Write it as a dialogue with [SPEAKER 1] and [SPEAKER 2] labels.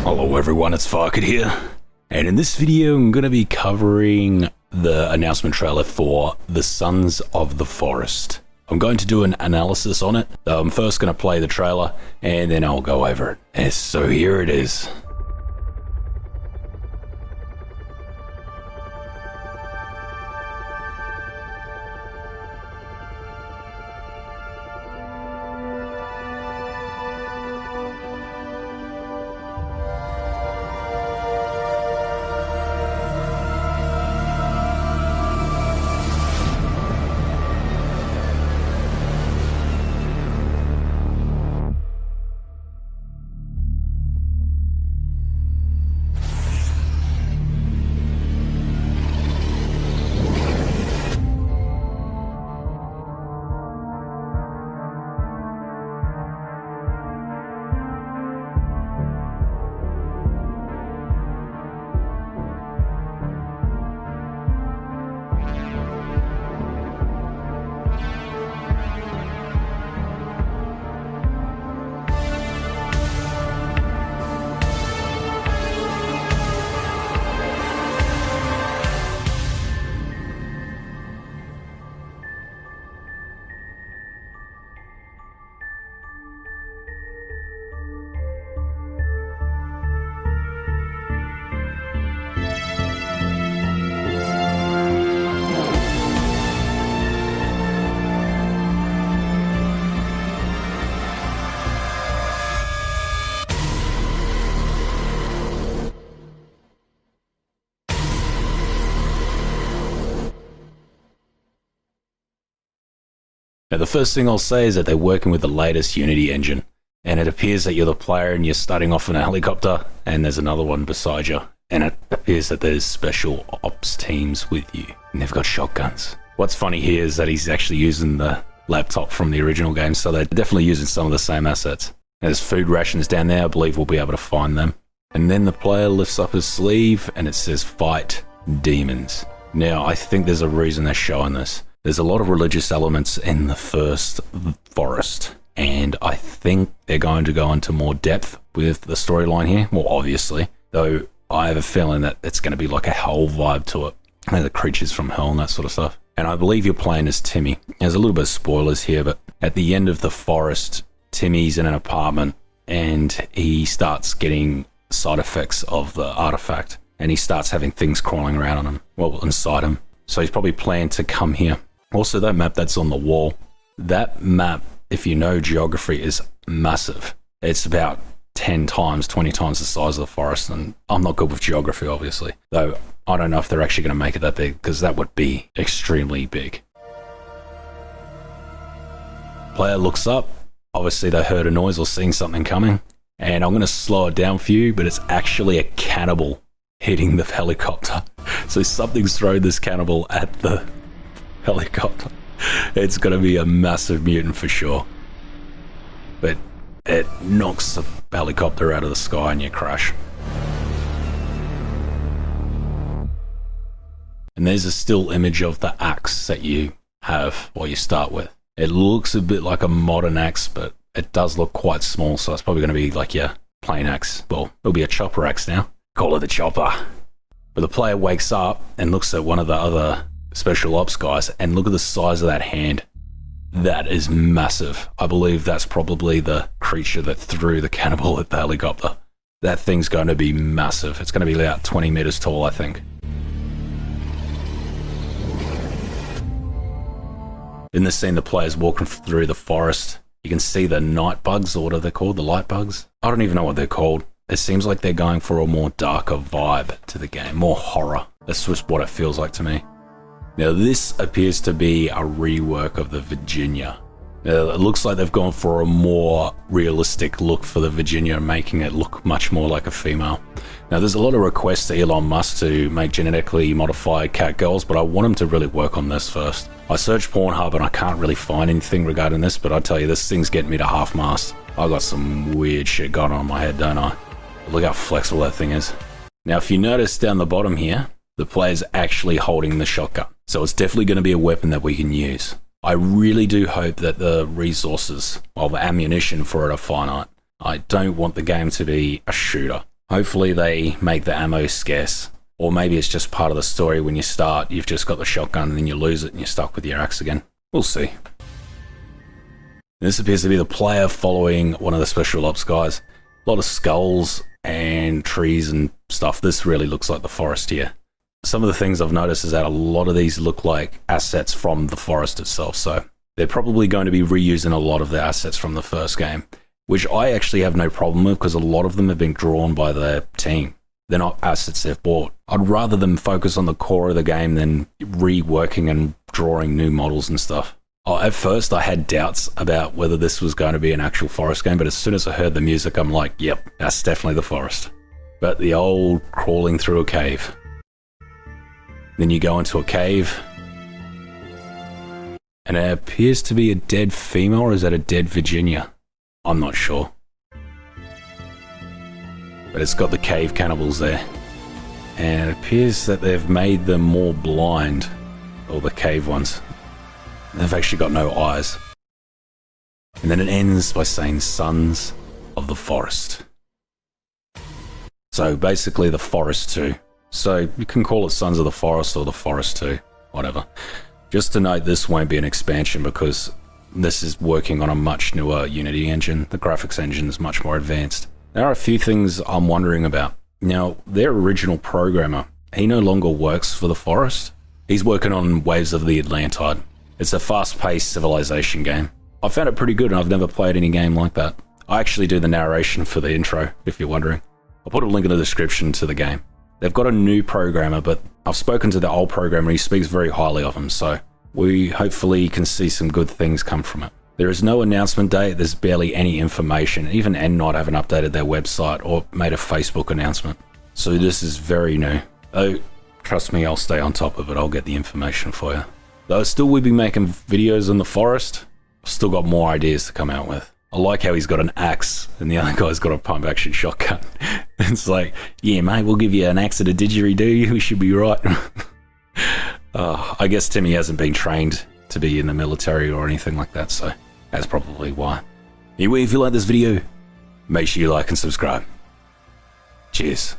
[SPEAKER 1] Hello everyone, it's Farket here, and in this video I'm going to be covering the announcement trailer for The Sons of the Forest. I'm going to do an analysis on it. I'm first going to play the trailer and then I'll go over it. And so here it is. Now the first thing I'll say is that they're working with the latest Unity engine, and it appears that you're the player and you're starting off in a helicopter and there's another one beside you, and it appears that there's special ops teams with you and they've got shotguns. What's funny here is that he's actually using the laptop from the original game, so they're definitely using some of the same assets. There's food rations down there. I believe we'll be able to find them. And then the player lifts up his sleeve and it says fight demons. Now I think there's a reason they're showing this. There's a lot of religious elements in the first forest, and I think they're going to go into more depth with the storyline here, more obviously, though I have a feeling that it's going to be like a hell vibe to it, and the creatures from hell and that sort of stuff. And I believe you're playing as Timmy. There's a little bit of spoilers here, but at the end of the forest, Timmy's in an apartment and he starts getting side effects of the artifact, and he starts having things crawling around on him, well, inside him. So he's probably planned to come here. Also, that map that's on the wall, that map, if you know geography, is massive. It's about 10 times, 20 times the size of the forest, and I'm not good with geography, obviously. Though, I don't know if they're actually going to make it that big, because that would be extremely big. Player looks up. Obviously, they heard a noise or seen something coming. And I'm going to slow it down for you, but it's actually a cannibal hitting the helicopter. So something's thrown this cannibal at the helicopter. It's going to be a massive mutant for sure, but it knocks the helicopter out of the sky and you crash. And there's a still image of the axe that you have, or you start with. It looks a bit like a modern axe, but it does look quite small, so it's probably going to be like your plain axe. Well, it'll be a chopper axe now. Call it the chopper. But the player wakes up and looks at one of the other special ops guys, and look at the size of that hand. That is massive. I believe that's probably the creature that threw the cannibal at the helicopter. That thing's going to be massive. It's going to be about 20 meters tall, I think. In this scene, the player's walking through the forest. You can see the night bugs, or what are they called? The light bugs? I don't even know what they're called. It seems like they're going for a more darker vibe to the game, more horror. That's just what it feels like to me. Now this appears to be a rework of the Virginia. Now, it looks like they've gone for a more realistic look for the Virginia, making it look much more like a female. Now there's a lot of requests to Elon Musk to make genetically modified cat girls, but I want him to really work on this first. I searched Pornhub and I can't really find anything regarding this, but I tell you, this thing's getting me to half-mast. I got some weird shit going on in my head, don't I? Look how flexible that thing is. Now if you notice down the bottom here, the player's actually holding the shotgun. So it's definitely going to be a weapon that we can use. I really do hope that the resources, well, the ammunition for it are finite. I don't want the game to be a shooter. Hopefully they make the ammo scarce. Or maybe it's just part of the story. When you start, you've just got the shotgun and then you lose it and you're stuck with your axe again. We'll see. This appears to be the player following one of the special ops guys. A lot of skulls and trees and stuff. This really looks like the forest here. Some of the things I've noticed is that a lot of these look like assets from the forest itself. So they're probably going to be reusing a lot of the assets from the first game, which I actually have no problem with because a lot of them have been drawn by the team. They're not assets they've bought. I'd rather them focus on the core of the game than reworking and drawing new models and stuff. At first, I had doubts about whether this was going to be an actual forest game, but as soon as I heard the music, I'm like, yep, that's definitely the forest. But the old crawling through a cave. Then you go into a cave, and it appears to be a dead female, or is that a dead Virginia? I'm not sure. But it's got the cave cannibals there. And it appears that they've made them more blind, or the cave ones. They've actually got no eyes. And then it ends by saying Sons of the Forest. So basically the Forest 2. So you can call it Sons of the Forest or the Forest 2, whatever. Just to note, this won't be an expansion because this is working on a much newer Unity engine. The graphics engine is much more advanced. There are a few things I'm wondering about. Now, their original programmer, he no longer works for the Forest. He's working on Waves of the Atlantide. It's a fast-paced civilization game. I found it pretty good and I've never played any game like that. I actually do the narration for the intro, if you're wondering. I'll put a link in the description to the game. They've got a new programmer, but I've spoken to the old programmer and he speaks very highly of him, so we hopefully can see some good things come from it. There is no announcement date, there's barely any information. Even Endnight haven't updated their website or made a Facebook announcement. So this is very new. Oh, trust me, I'll stay on top of it, I'll get the information for you. Though I still will be making videos in the forest, I've still got more ideas to come out with. I like how he's got an axe and the other guy's got a pump action shotgun. It's like, yeah mate, we'll give you an axe and a didgeridoo, we should be right. I guess Timmy hasn't been trained to be in the military or anything like that, so that's probably why. Anyway, if you like this video, make sure you like and subscribe. Cheers.